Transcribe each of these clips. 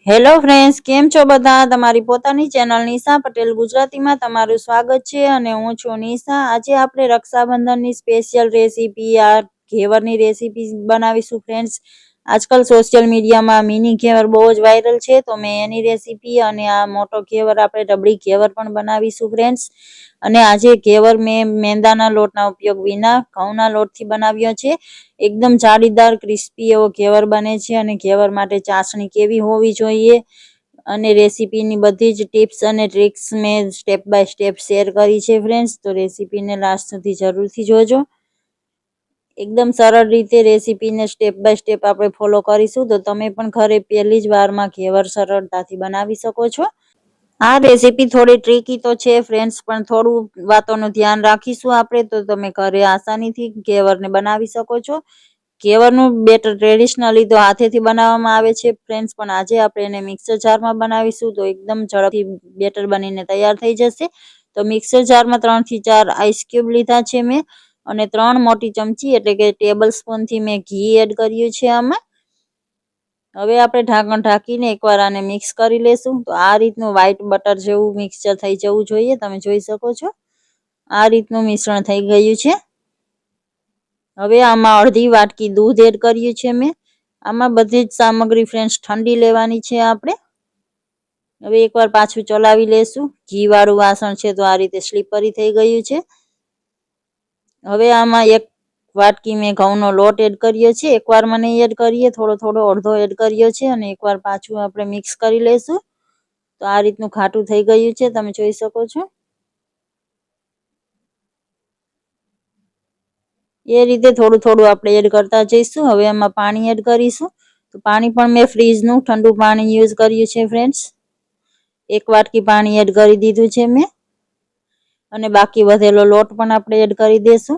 Hello friends, કેમ છો બધા? તમારી પોતાની ચેનલ નિશા પટેલ ગુજરાતીમાં તમારું સ્વાગત છે અને હું છું નિશા. આજે આપણે રક્ષાબંધનની સ્પેશિયલ રેસીપી ઘેવરની રેસીપી બનાવીશું ફ્રેન્ડ્સ. આજકાલ સોશિયલ મીડિયામાં મિની ઘેવર બહુ જ વાયરલ છે, તો મેં એની રેસીપી અને આ મોટો ઘેવર આપણે ડબડી ઘેવર પણ બનાવીશું ફ્રેન્ડ્સ. અને આજે ઘેવર મેં મેંદાના લોટના ઉપયોગ વિના ઘઉંના લોટથી બનાવ્યો છે. એકદમ જાળીદાર ક્રિસ્પી એવો ઘેવર બને છે અને ઘેવર માટે ચાસણી કેવી હોવી જોઈએ અને રેસીપીની બધી જ ટિપ્સ અને ટ્રિક્સ મેં સ્ટેપ બાય સ્ટેપ શેર કરી છે ફ્રેન્ડ્સ. તો રેસીપીને લાસ્ટ સુધી જરૂરથી જોજો. એકદમ સરળ રીતે રેસીપીને સ્ટેપ બાય સ્ટેપ આપણે ફોલો કરીશું, તો તમે પણ ઘરે પહેલી જ વારમાં ઘેવર સરળતાથી બનાવી શકો છો. આ રેસીપી થોડી ટ્રીકી તો છે ફ્રેન્ડ્સ, પણ થોડું વાતોનું ધ્યાન રાખીશું આપણે, તો તમે ઘરે આસાનીથી ઘેવરને બનાવી શકો છો. ઘેવરનું બેટર ટ્રેડિશનલી તો હાથેથી બનાવવામાં આવે છે ફ્રેન્ડ્સ, પણ આજે આપણે એને મિક્સર જારમાં બનાવીશું, તો એકદમ ઝડપથી બેટર બનીને તૈયાર થઈ જશે. તો મિક્સર જારમાં 3 થી 4 આઈસ ક્યુબ લીધા છે મેં, અને 3 મોટી ચમચી એટલે કે ટેબલ સ્પૂનથી મેં ઘી એડ કર્યું છે આમાં. હવે આપણે ઢાંકણ ઢાંકીને એકવાર આને મિક્સ કરી લેશું. તો આ રીતનું વ્હાઈટ બટર જેવું મિક્સચર થઈ જવું જોઈએ. તમે જોઈ શકો છો આ રીતનું મિશ્રણ થઈ ગયું છે. હવે આમાં અડધી વાટકી દૂધ એડ કર્યું છે મેં. આમાં બધી જ સામગ્રી ફ્રેન્ડ્સ ઠંડી લેવાની છે આપણે. હવે એકવાર પાછું ચલાવી લેશું. ઘી વાળું વાસણ છે તો આ રીતે સ્લીપરી થઈ ગયું છે. હવે આમાં 1 વાટકી મેં ઘઉંનો લોટ એડ કર્યો છે. એકવાર મને એડ કરીએ, થોડો અડધો એડ કર્યો છે, અને એકવાર પાછું આપણે મિક્સ કરી લેશું. તો આ રીતનું ખાટું થઈ ગયું છે, તમે જોઈ શકો છો. એ રીતે થોડું આપણે એડ કરતા જઈશું. હવે એમાં પાણી એડ કરીશું. તો પાણી પણ મેં ફ્રીજનું ઠંડુ પાણી યુઝ કર્યું છે ફ્રેન્ડ્સ. 1 વાટકી પાણી એડ કરી દીધું છે મેં, અને બાકી વધેલો લોટ પણ આપણે એડ કરી દેશું.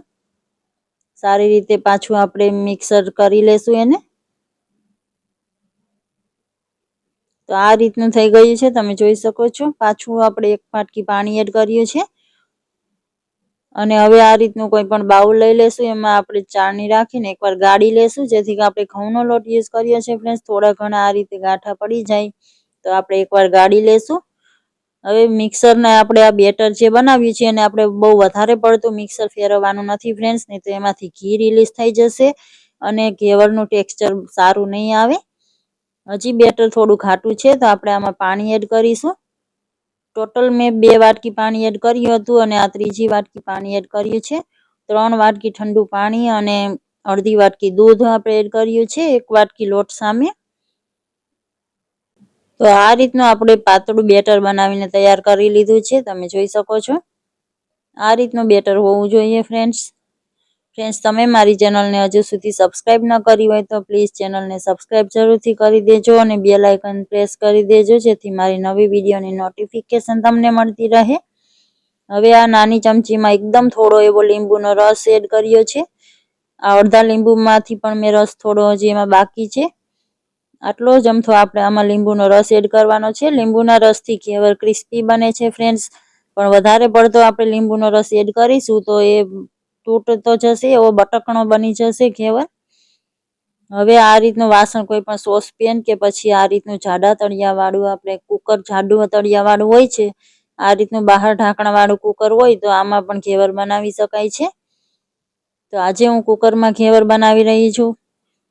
સારી રીતે પાછું આપણે મિક્સર કરી લેશું એને. તો આ રીતનું થઈ ગયું છે, તમે જોઈ શકો છો. પાછું આપણે 1 વાટકી પાણી એડ કર્યું છે. અને હવે આ રીતનું કોઈ પણ બાઉલ લઈ લેશું. એમાં આપણે ચાળણી રાખીને એકવાર ગાળી લેશું, જેથી આપણે ઘઉંનો લોટ યુઝ કર્યો છે ફ્રેન્ડ્સ. થોડા ઘણા આ રીતે ગાંઠા પડી જાય તો આપણે એકવાર ગાળી લેશું. હવે મિક્સરને આપણે આ બેટર જે બનાવ્યું છે એને આપણે બહુ વધારે પડતું મિક્સર ફેરવવાનું નથી ફ્રેન્ડ્સ, નહીં તો એમાંથી ઘી રિલીઝ થઈ જશે અને ઘેવરનું ટેક્સચર સારું નહીં આવે. હજી બેટર થોડું ઘાટું છે, તો આપણે આમાં પાણી એડ કરીશું. ટોટલ મેં 2 વાટકી પાણી એડ કર્યું હતું, અને આ ત્રીજી વાટકી પાણી એડ કર્યું છે. 3 વાટકી ઠંડુ પાણી અને અડધી વાટકી દૂધ આપણે એડ કર્યું છે 1 વાટકી લોટ સામે. તો આ રીતનું આપણે પાતળું બેટર બનાવીને તૈયાર કરી લીધું છે, તમે જોઈ શકો છો. આ રીતનું બેટર હોવું જોઈએ ફ્રેન્ડ્સ. તમે મારી ચેનલને હજુ સુધી સબસ્ક્રાઇબ ન કરી હોય તો પ્લીઝ ચેનલને સબસ્ક્રાઇબ જરૂરથી કરી દેજો, અને બેલ આઇકન પ્રેસ કરી દેજો, જેથી મારી નવી વિડીયોની નોટિફિકેશન તમને મળતી રહે. હવે આ નાની ચમચીમાં એકદમ થોડો એવો લીંબુનો રસ એડ કર્યો છે. આ અડધા લીંબુમાંથી પણ મેં રસ થોડો હજી એમાં બાકી છે. આટલો જ અમથો આપણે આમાં લીંબુનો રસ એડ કરવાનો છે. લીંબુના રસથી ઘેવર ક્રિસ્પી બને છે ફ્રેન્ડ્સ, પણ વધારે પડતો આપણે લીંબુનો રસ એડ કરીશું તો એ તૂટતો જશે, એવો બટકણો બની જશે ઘેવર. હવે આ રીતનું વાસણ કોઈ પણ સોસપેન કે પછી આ રીતનું જાડા તળિયાવાળું આપણે કુકર જાડું તળિયાવાળું હોય છે, આ રીતનું બહાર ઢાંકણવાળું કુકર હોય તો આમાં પણ ઘેવર બનાવી શકાય છે. તો આજે હું કુકરમાં ઘેવર બનાવી રહી છું.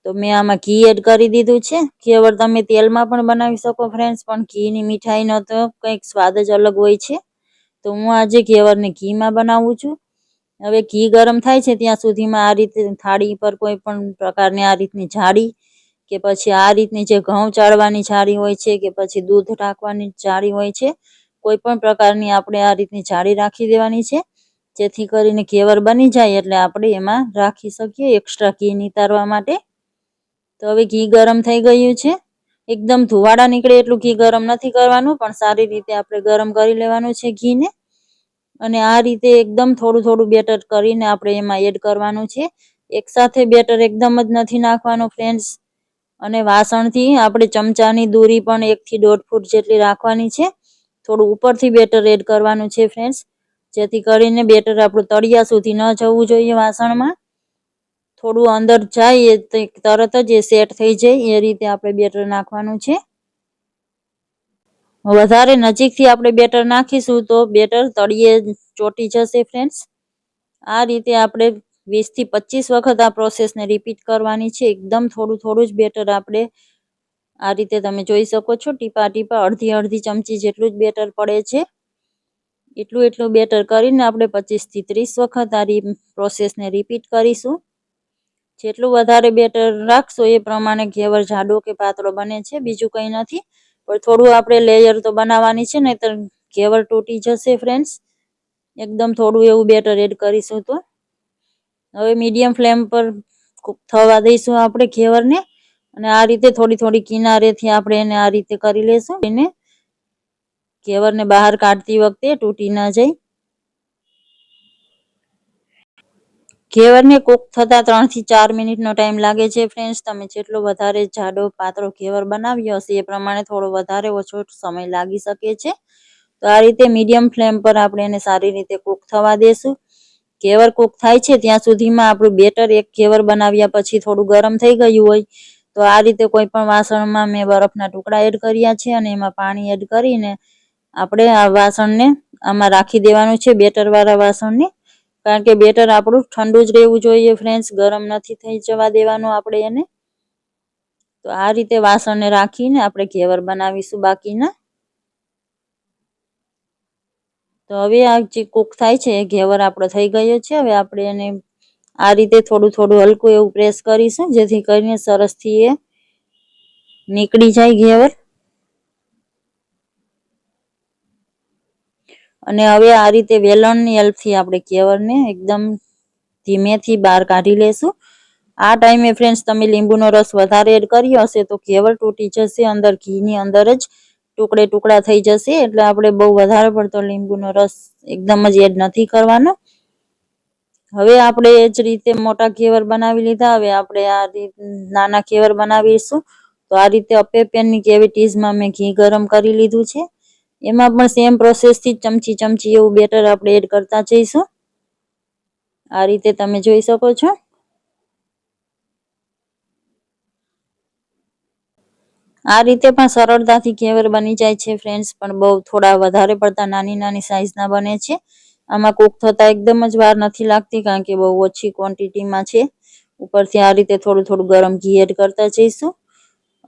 તો મેં આમાં ઘી એડ કરી દીધું છે. ઘેવર તમે તેલમાં પણ બનાવી શકો ફ્રેન્ડ્સ, પણ ઘીની મીઠાઈનો તો કંઈક સ્વાદ જ અલગ હોય છે. તો હું આજે ઘેવરને ઘીમાં બનાવું છું. હવે ઘી ગરમ થાય છે ત્યાં સુધીમાં આ રીતે થાળી પર કોઈ પણ પ્રકારની આ રીતની જાળી, કે પછી આ રીતની જે ઘઉં ચાળવાની જાળી હોય છે, કે પછી દૂધ ઢાંકવાની જાળી હોય છે, કોઈ પણ પ્રકારની આપણે આ રીતની જાળી રાખી દેવાની છે, જેથી કરીને ઘેવર બની જાય એટલે આપણે એમાં રાખી શકીએ એક્સ્ટ્રા ઘી નિતારવા માટે. તો હવે ઘી ગરમ થઈ ગયું છે. એકદમ ધુવાડા નીકળે એટલું ઘી ગરમ નથી કરવાનું, પણ સારી રીતે આપણે ગરમ કરી લેવાનું છે ઘીને. અને આ રીતે એકદમ થોડું બેટર કરીને આપણે એમાં એડ કરવાનું છે. એકસાથે બેટર એકદમ જ નથી નાખવાનું ફ્રેન્ડ્સ. અને વાસણથી આપણે ચમચાની દૂરી પણ 1 થી 1.5 ફૂટ જેટલી રાખવાની છે. થોડું ઉપરથી બેટર એડ કરવાનું છે ફ્રેન્ડ્સ, જેથી કરીને બેટર આપણું તળિયા સુધી ન જવું જોઈએ વાસણમાં. થોડું અંદર જાય તરત જ એ સેટ થઈ જાય એ રીતે આપણે બેટર નાખવાનું છે. વધારે નજીકથી આપણે બેટર નાખીશું તો બેટર તળિયે ચોટી જશે ફ્રેન્ડ્સ. આ રીતે આપણે 20 થી 25 વખત આ પ્રોસેસને રિપીટ કરવાની છે. એકદમ થોડું થોડું જ બેટર આપણે આ રીતે તમે જોઈ શકો છો, ટીપા ટીપા અડધી અડધી ચમચી જેટલું જ બેટર પડે છે. એટલું બેટર કરીને આપણે 25 થી 30 વખત આ પ્રોસેસને રિપીટ કરીશું. જેટલું વધારે બેટર રાખશો એ પ્રમાણે ઘેવર જાડો કે પાતળો બને છે. બીજું કંઈ નથી, પણ થોડું આપણે લેયર તો બનાવવાની છે, નહીંતર ઘેવર તૂટી જશે ફ્રેન્ડ્સ. એકદમ થોડું એવું બેટર એડ કરીશું તો. હવે મીડિયમ ફ્લેમ પર કૂક થવા દઈશું આપણે ઘેવરને. અને આ રીતે થોડી થોડી કિનારેથી આપણે એને આ રીતે કરી લેશું. એને ઘેવરને બહાર કાઢતી વખતે તૂટી ના જાય. ઘેવરને કૂક થતા 3 થી 4 મિનિટનો ટાઈમ લાગે છે ફ્રેન્ડ્સ. તમે જેટલો વધારે જાડો પાતળો ઘેવર બનાવ્યો હશે એ પ્રમાણે થોડો વધારે ઓછો સમય લાગી શકે છે. તો આ રીતે મીડિયમ ફ્લેમ પર આપણે એને સારી રીતે કૂક થવા દેશું. ઘેવર કૂક થાય છે ત્યાં સુધીમાં આપણું બેટર એક ઘેવર બનાવ્યા પછી થોડું ગરમ થઈ ગયું હોય તો આ રીતે કોઈ પણ વાસણમાં મેં બરફના ટુકડા એડ કર્યા છે અને એમાં પાણી એડ કરીને આપણે આ વાસણને આમાં રાખી દેવાનું છે, બેટરવાળા વાસણને. કારણ કે બેટર આપણું ઠંડુ જ રહેવું જોઈએ ફ્રેન્ડ્સ, ગરમ નથી થઈ જવા દેવાનું આપણે એને. તો આ રીતે વાસણને રાખીને આપણે ઘેવર બનાવીશું બાકીના. તો હવે આ જે કૂક થાય છે એ ઘેવર આપણો થઈ ગયો છે. હવે આપણે એને આ રીતે થોડું થોડું હલકું એવું પ્રેસ કરીશું, જેથી કરીને સરસથી એ નીકળી જાય ઘેવર. અને હવે આ રીતે વેલણની હેલ્પથી આપણે ઘેવરને એકદમ ધીમેથી બહાર કાઢી લેશું. આ ટાઈમે ફ્રેન્ડ્સ તમે લીંબુનો રસ વધારે એડ કર્યો હશે તો ઘેવર તૂટી જશે, અંદર ઘીની અંદર જ ટુકડે ટુકડા થઈ જશે. એટલે આપણે બહુ વધારે પડતો લીંબુનો રસ એકદમ જ એડ નથી કરવાનો. હવે આપણે એ જ રીતે મોટા ઘેવર બનાવી લીધા. હવે આપણે આ નાના ઘેવર બનાવીશું. તો આ રીતે અપે પેનની કેવિટીઝમાં મેં ઘી ગરમ કરી લીધું છે. એમાં પણ સેમ પ્રોસેસથી ચમચી ચમચી એવું બેટર આપણે એડ કરતા જઈશું. આ રીતે તમે જોઈ શકો છો. આ રીતે પણ સરળતાથી ઘેવર બની જાય છે ફ્રેન્ડ્સ, પણ બહુ થોડા વધારે પડતા નાની નાની સાઈઝના બને છે. આમાં કૂક થતા એકદમ જ વાર નથી લાગતી, કારણ કે બહુ ઓછી ક્વોન્ટિટીમાં છે. ઉપરથી આ રીતે થોડું થોડું ગરમ ઘી એડ કરતા જઈશું.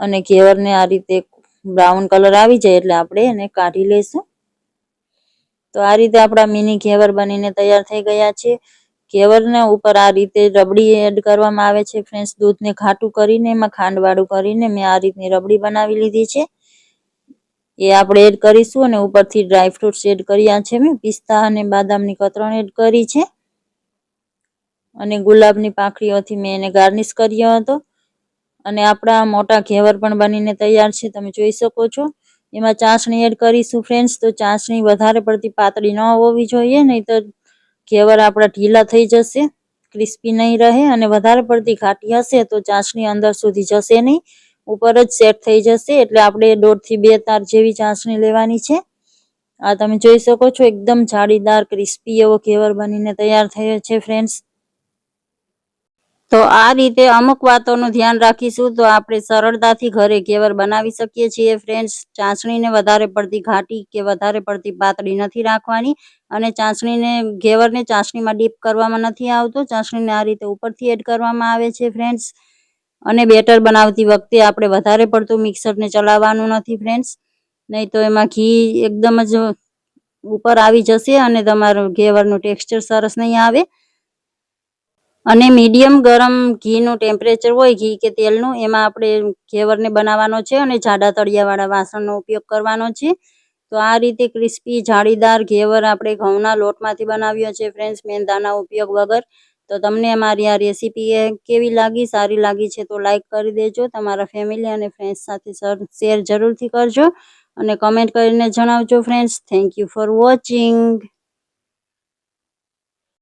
અને ઘેવરને આ રીતે બ્રાઉન કલર આવી જાય એટલે આપણે એને કાઢી લઈશું. તો આ રીતે આપણા મિની ઘેવર બનીને તૈયાર થઈ ગયા છે. ઘેવરના ઉપર આ રીતે રબડી એડ કરવામાં આવે છે ફ્રેન્ડ્સ. દૂધને ખાટું કરીને એમાં ખાંડવાળું કરીને મેં આ રીતની રબડી બનાવી લીધી છે. એ આપણે એડ કરીશું અને ઉપરથી ડ્રાયફ્રૂટ્સ એડ કર્યા છે. મેં પિસ્તા અને બાદામની કતરણ એડ કરી છે. અને ગુલાબની પાંખડીઓથી મેં એને ગાર્નિશ કર્યો હતો. અને આપણા મોટા ઘેવર પણ બનીને તૈયાર છે, તમે જોઈ શકો છો. એમાં ચાસણી એડ કરીશું ફ્રેન્ડ્સ. તો ચાસણી વધારે પડતી પાતળી ન હોવી જોઈએ, નહીં તો ઘેવર આપણા ઢીલા થઈ જશે, ક્રિસ્પી નહીં રહે. અને વધારે પડતી ઘાટી હશે તો ચાસણી અંદર સુધી જશે નહીં, ઉપર જ સેટ થઈ જશે. એટલે આપણે 1.5 થી 2 તાર જેવી ચાસણી લેવાની છે. આ તમે જોઈ શકો છો, એકદમ જાળીદાર ક્રિસ્પી એવો ઘેવર બનીને તૈયાર થયો છે ફ્રેન્ડ્સ. તો આ રીતે અમુક વાતોનું ધ્યાન રાખીશું તો આપણે સરળતાથી ઘરે ઘેવર બનાવી શકીએ છીએ ફ્રેન્ડ્સ. ચાસણીને વધારે પડતી ઘાટી કે વધારે પડતી પાતળી નથી રાખવાની. અને ઘેવરને ચાસણીમાં ડીપ કરવામાં નથી આવતો. ચાસણીને આ રીતે ઉપરથી એડ કરવામાં આવે છે ફ્રેન્ડ્સ. અને બેટર બનાવતી વખતે આપણે વધારે પડતું મિક્સરને ચલાવવાનું નથી ફ્રેન્ડ્સ, નહીં તો એમાં ઘી એકદમ જ ઉપર આવી જશે અને તમારું ઘેવરનું ટેક્સચર સરસ નહીં આવે. અને મીડિયમ ગરમ ઘીનું ટેમ્પરેચર હોય, ઘી કે તેલનું, એમાં આપણે ઘેવરને બનાવવાનો છે અને જાડા તળિયાવાળા વાસણનો ઉપયોગ કરવાનો છે. તો આ રીતે ક્રિસ્પી જાળીદાર ઘેવર આપણે ઘઉંના લોટમાંથી બનાવ્યો છે ફ્રેન્ડ્સ, મેંદાના ઉપયોગ વગર. તો તમને અમારી આ રેસીપી કેવી લાગી? સારી લાગી છે તો લાઈક કરી દેજો. તમારા ફેમિલી અને ફ્રેન્ડ્સ સાથે શેર જરૂરથી કરજો અને કમેન્ટ કરીને જણાવજો friends. Thank you for watching.